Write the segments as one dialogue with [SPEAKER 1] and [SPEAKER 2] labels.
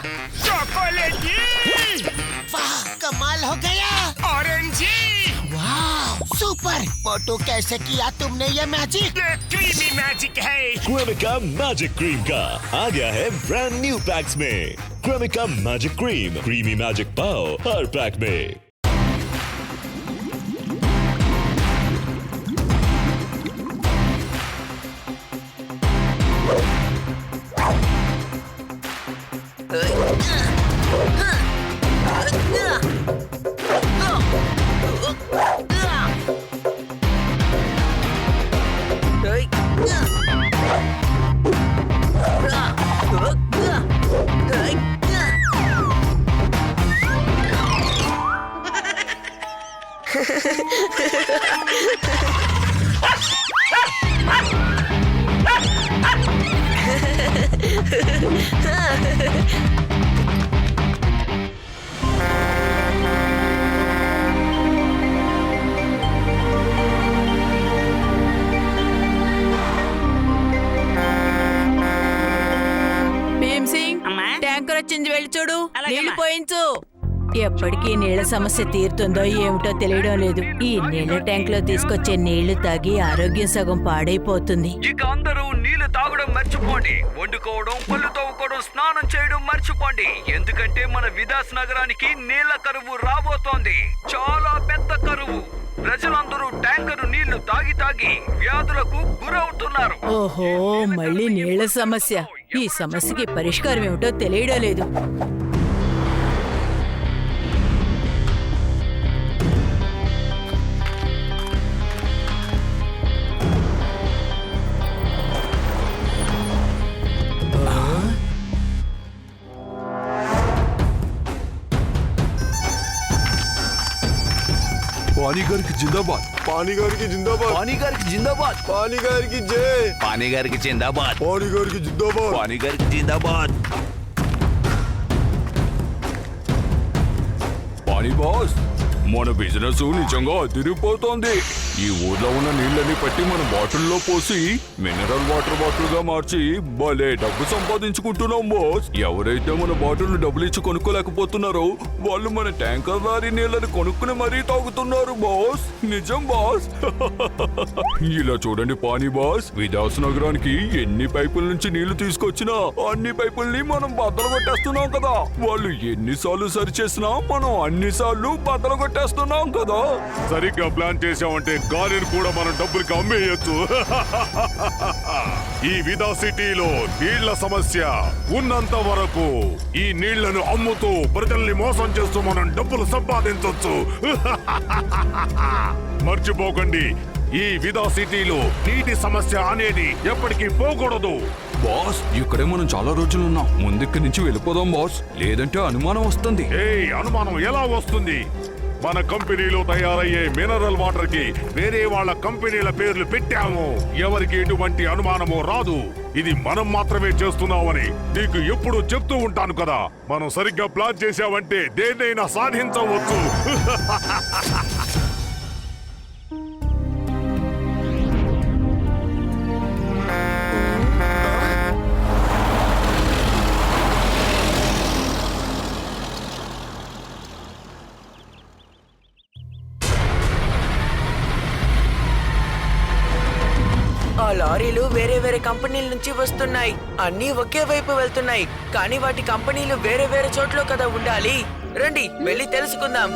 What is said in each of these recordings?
[SPEAKER 1] चॉकलेटी।
[SPEAKER 2] वाह, कमाल हो गया।
[SPEAKER 1] ऑरेंजी।
[SPEAKER 2] वाह, सुपर। मोटू, कैसे किया तुमने ये मैजिक?
[SPEAKER 1] ये क्रीमी मैजिक है।
[SPEAKER 3] क्रेमिका मैजिक क्रीम का आ गया है ब्रांड न्यू पैक्स में। Cremica magic cream, creamy magic पाओ हर पैक में।
[SPEAKER 4] ట్యాంకర్ వచ్చింది, వెళ్ళి చూడు. నీళ్లు పోయించు. ఎప్పటికీ నీళ్ల సమస్య తీరుతుందో ఏమిటో తెలియడం లేదు. ఈ నీళ్ల ట్యాంక్ లో తీసుకొచ్చే నీళ్లు తాగి ఆరోగ్యం సగం పాడైపోతుంది.
[SPEAKER 5] ఇక అందరూ నీళ్లు తాగడం మర్చిపోండి. వండుకోవడం, పళ్ళు తవ్వుకోవడం, స్నానం చేయడం మర్చిపోండి. ఎందుకంటే మన విదాస్ నగరానికి నీళ్ల కరువు రాబోతోంది. చాలా పెద్ద కరువు. ప్రజలందరూ ట్యాంకరు నీళ్లు తాగి తాగి వ్యాధులకు గురవుతున్నారు.
[SPEAKER 4] ఓహో, మళ్ళీ నీళ్ల సమస్య. ఈ సమస్యకి పరిష్కారం ఏమిటో తెలియడం లేదు.
[SPEAKER 6] पानी घर की जिंदाबाद, पानी घर की जिंदाबाद,
[SPEAKER 5] पानी घर की जिंदाबाद,
[SPEAKER 6] पानी घर की जय,
[SPEAKER 5] पानी घर की जिंदाबाद,
[SPEAKER 6] पानी घर की जिंदाबाद,
[SPEAKER 5] पानी घर की जिंदाबाद।
[SPEAKER 6] पानी बॉस, మన బిజినెస్ నిజంగా అదిరిపోతోంది. ఈ ఊర్లో ఉన్న నీళ్ళని పట్టి మన బాటిల్లో పోసి మినరల్ వాటర్ బాటిల్ గా మార్చి భలే డబ్బు సంపాదించుకుంటున్నాం బాస్. ఎవరైతే మన బాటిల్ డబ్బులు ఇచ్చి కొనుక్కోలేకపోతున్నారో వాళ్ళు మన ట్యాంకర్ లారీ నీళ్ళని కొనుక్కుని మరీ తాగుతున్నారు బాస్. నిజం బాస్. ఇలా చూడండి పానీ బాస్, విదాస్ నగరానికి ఎన్ని పైపుల నుంచి నీళ్లు తీసుకొచ్చినా అన్ని పైపుల్ని మనం బద్దలు కొట్టేస్తున్నాం కదా. వాళ్ళు ఎన్నిసార్లు సరి చేసినా మనం అన్నిసార్లు బద్దలు కొట్టేస్తున్నాం కదా. సరిగ్గా ప్లాన్ చేసామంటే గాలిని కూడా మనం డబ్బులకి అమ్మేయచ్చు. ఈ విదా సిటీలో నీళ్ల సమస్య ఉన్నంత వరకు ఈ నీళ్లను అమ్ముతూ ప్రజల్ని మోసం చేస్తూ మనం డబ్బులు సంపాదించవచ్చు. మర్చిపోకండి, ఈ విదా సిటీలో నీటి సమస్య అనేది ఎప్పటికీ పోకూడదు. బాస్, ఇక్కడే మనం చాలా రోజులు ఉన్నాం. ముందుక్కడి నుంచి వెళ్ళిపోదాం బాస్, లేదంటే అనుమానం వస్తుంది. అనుమానం ఎలా వస్తుంది? మన కంపెనీలో తయారయ్యే మినరల్ వాటర్ కి వేరే వాళ్ళ కంపెనీల పేర్లు పెట్టాము. ఎవరికి ఎటువంటి అనుమానమో రాదు. ఇది మనం మాత్రమే చేస్తున్నామని నీకు ఎప్పుడు చెప్తూ ఉంటాను కదా. మనం సరిగ్గా ప్లాన్ చేశామంటే దేన్నైనా సాధించవచ్చు.
[SPEAKER 7] ఆ లారీలు వేరే వేరే కంపెనీల నుంచి వస్తున్నాయి. అన్నీ ఒకే వైపు వెళ్తున్నాయి, కానీ వాటి కంపెనీలు వేరే వేరే చోట్ల కదా ఉండాలి. రండి వెళ్ళి తెలుసుకుందాం.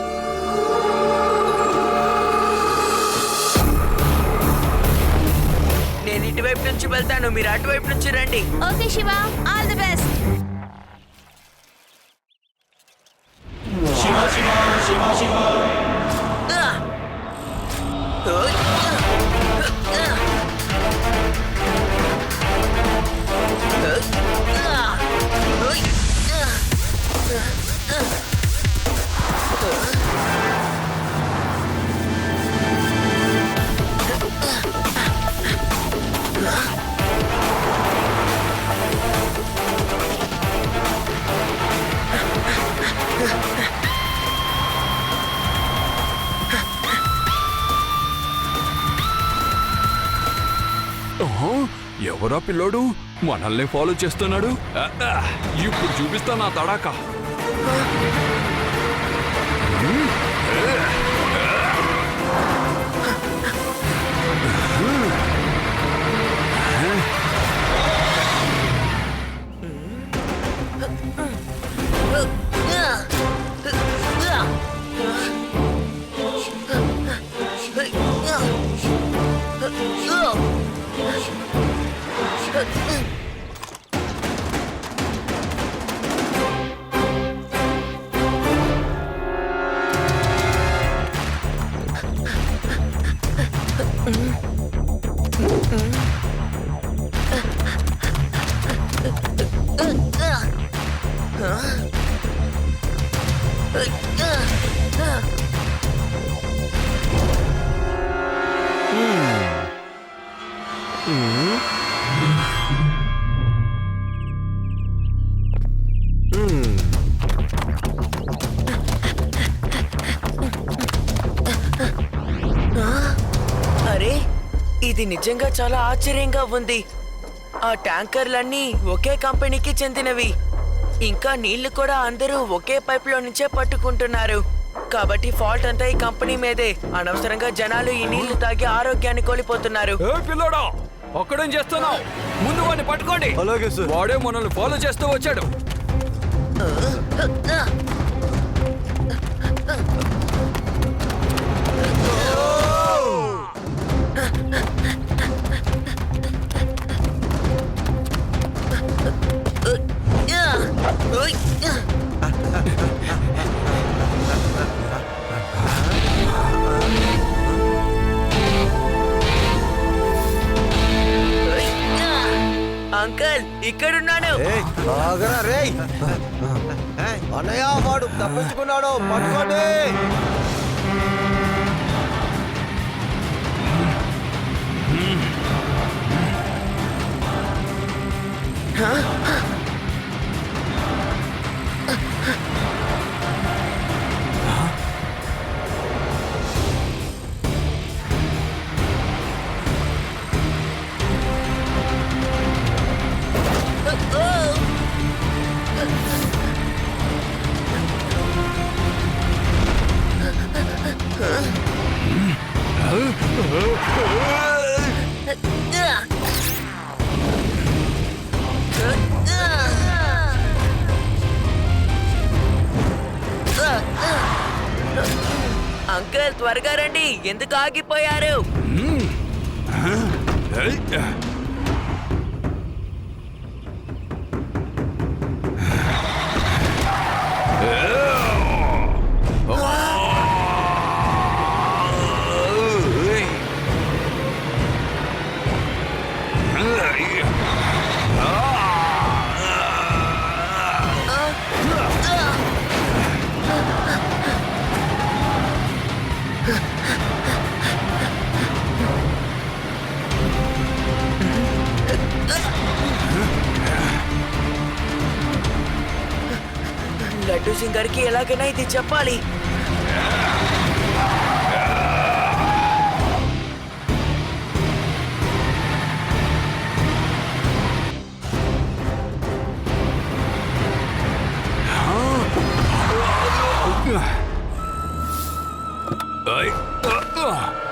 [SPEAKER 7] నేను ఇటువైపు నుంచి వెళ్తాను, మీరు అటువైపు నుంచి రండి.
[SPEAKER 8] Okay Shiva, all the best.
[SPEAKER 7] Shiva Shiva Shiva Shiva.
[SPEAKER 6] ఎవరా పిల్లోడు మనల్ని ఫాలో చేస్తున్నాడు? ఇప్పుడు చూపిస్తా నా తడాక.
[SPEAKER 7] అరే, ఇది నిజంగా చాలా ఆశ్చర్యంగా ఉంది. ఆ ట్యాంకర్లన్నీ ఒకే కంపెనీకి చెందినవి. ఇంకా నీళ్లు కూడా అందరూ ఒకే పైప్ లో నుంచే పట్టుకుంటున్నారు. కాబట్టి ఫాల్ట్ అంతా ఈ కంపెనీ మీదే. అనవసరంగా జనాలు ఈ నీళ్లు తాగి ఆరోగ్యాన్ని కోల్పోతున్నారు.
[SPEAKER 5] పిల్లోడా, ఒక్కడేం చేస్తున్నావు? ముందు వాడిని పట్టుకోండి.
[SPEAKER 9] అలాగే సార్.
[SPEAKER 5] వాడే మనల్ని ఫాలో చేస్తూ వచ్చాడు.
[SPEAKER 7] అంకల్, ఇక్కడున్నాను.
[SPEAKER 9] ఆగరా రేయ్. అన్నయ్య, వాడు తప్పించుకున్నాడు, పట్టుకోండి.
[SPEAKER 7] అంకల్, త్వరగా రండి. ఎందుకు ఆగిపోయారు? లడ్డూ సింగ్ గారికి ఎలాగైనా ఇది చెప్పాలి.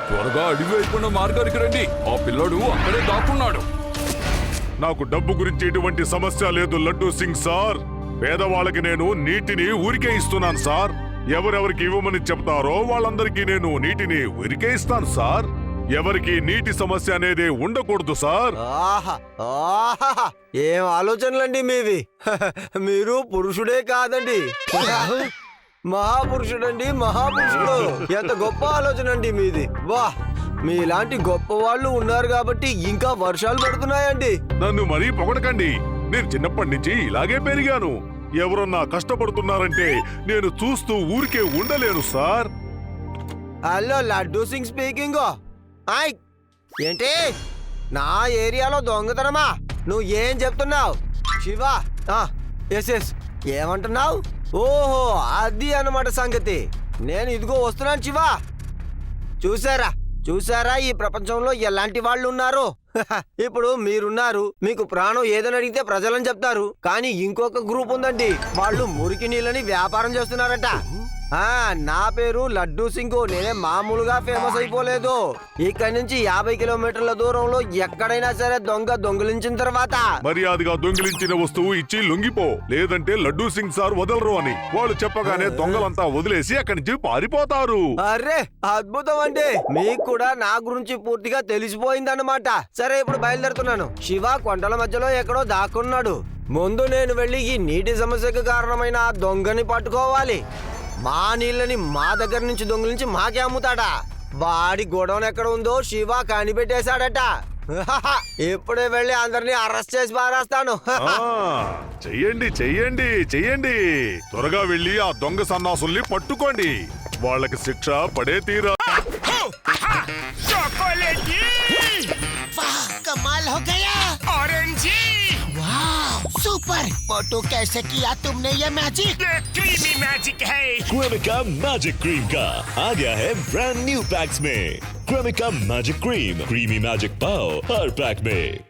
[SPEAKER 6] త్వరగా అడిగి అయిపోయిన మార్గానికి రండి. ఆ పిల్లోడు అక్కడే దాక్కున్నాడు.
[SPEAKER 10] నాకు డబ్బు గురించి ఎటువంటి సమస్య లేదు లడ్డూ సింగ్ సార్. పేదవాళ్ళకి నేను నీటిని ఊరికే ఇస్తున్నాను సార్. ఎవరెవరికి ఇవ్వమని చెప్తారో వాళ్ళందరికీ నేను నీటిని ఊరికే ఇస్తాను సార్. ఎవరికి నీటి సమస్య అనేది ఉండకూడదు సార్.
[SPEAKER 9] ఆహా, ఆహా, ఏం ఆలోచనలండి మీవి. మీరు పురుషుడే కాదండి, మహాపురుషుడండి, మహాపురుషుడు. ఎంత గొప్ప ఆలోచన అండి మీది. వా, మీలాంటి గొప్ప వాళ్ళు ఉన్నారు కాబట్టి ఇంకా వర్షాలు పడుతున్నాయండి.
[SPEAKER 10] నన్ను మరీ పొగడకండి. నేను చిన్నప్పటి నుంచి ఇలాగే పెరిగాను. ఎవరన్నా కష్టపడుతున్నారంటే నేను చూస్తూ ఊరికే ఉండలేను sir.
[SPEAKER 9] Hello, Laddu Singh speaking. ఏంటి, నా ఏరియాలో దొంగతనమా? నువ్వు ఏం చెప్తున్నావు? శివ, ఎస్ ఎస్, ఏమంటున్నావు? ఓహో, అది అన్నమాట సంగతి. నేను ఇదిగో వస్తున్నాను శివ. చూసారా, చూసారా ఈ ప్రపంచంలో ఎలాంటి వాళ్ళు ఉన్నారు? ఇప్పుడు మీరున్నారు, మీకు ప్రాణం ఏదని అడిగితే ప్రజలని చెప్తారు. కానీ ఇంకొక గ్రూప్ ఉందండి, వాళ్ళు మురికి నీళ్ళని వ్యాపారం చేస్తున్నారట. నా పేరు లడ్డూ సింగ్. నేనే మామూలుగా ఫేమస్ అయిపోలేదు. ఇక్కడి నుంచి 50 కిలోమీటర్ల దూరంలో ఎక్కడైనా సరే దొంగిలించిన తర్వాత
[SPEAKER 10] మర్యాదగా దొంగిలించిన వస్తువు ఇచ్చి లొంగిపో, లేదంటే లడ్డూ సింగ్ సార్ వదలరు అని వాళ్ళు చెప్పగానే దొంగలంతా వదిలేసి అక్కడి నుంచి పారిపోతారు.
[SPEAKER 9] అరే అద్భుతం అండి, మీకు కూడా నా గురించి పూర్తిగా తెలిసిపోయిందన్నమాట. సరే ఇప్పుడు బయలుదేరుతున్నాను. శివ కొండల మధ్యలో ఎక్కడో దాక్కున్నాడు. ముందు నేను వెళ్ళి ఈ నీటి సమస్యకు కారణమైన ఆ దొంగని పట్టుకోవాలి. మా నీళ్ళని మా దగ్గర నుంచి దొంగిలించి మాకే అమ్ముతాడా? వాడి గొడవన్ ఎక్కడ ఉందో శివ కనిపెట్టేశాడట. ఇప్పుడే వెళ్ళి అందరినీ అరెస్ట్ చేసి పారేస్తాను.
[SPEAKER 10] చెయ్యండి చెయ్యండి చెయ్యండి, త్వరగా వెళ్ళి ఆ దొంగ సన్నాసుల్ని పట్టుకోండి. వాళ్ళకి శిక్ష పడే తీరా.
[SPEAKER 1] चॉकलेटी
[SPEAKER 2] वाह कमाल हो गया।
[SPEAKER 1] ऑरेंजी
[SPEAKER 2] वाह सुपर। मोटू कैसे किया तुमने ये मैजिक?
[SPEAKER 1] ये क्रीमी मैजिक है।
[SPEAKER 3] क्रेमिका मैजिक क्रीम का आ गया है ब्रांड न्यू पैक्स में। Cremica magic cream, creamy magic pav हर पैक में।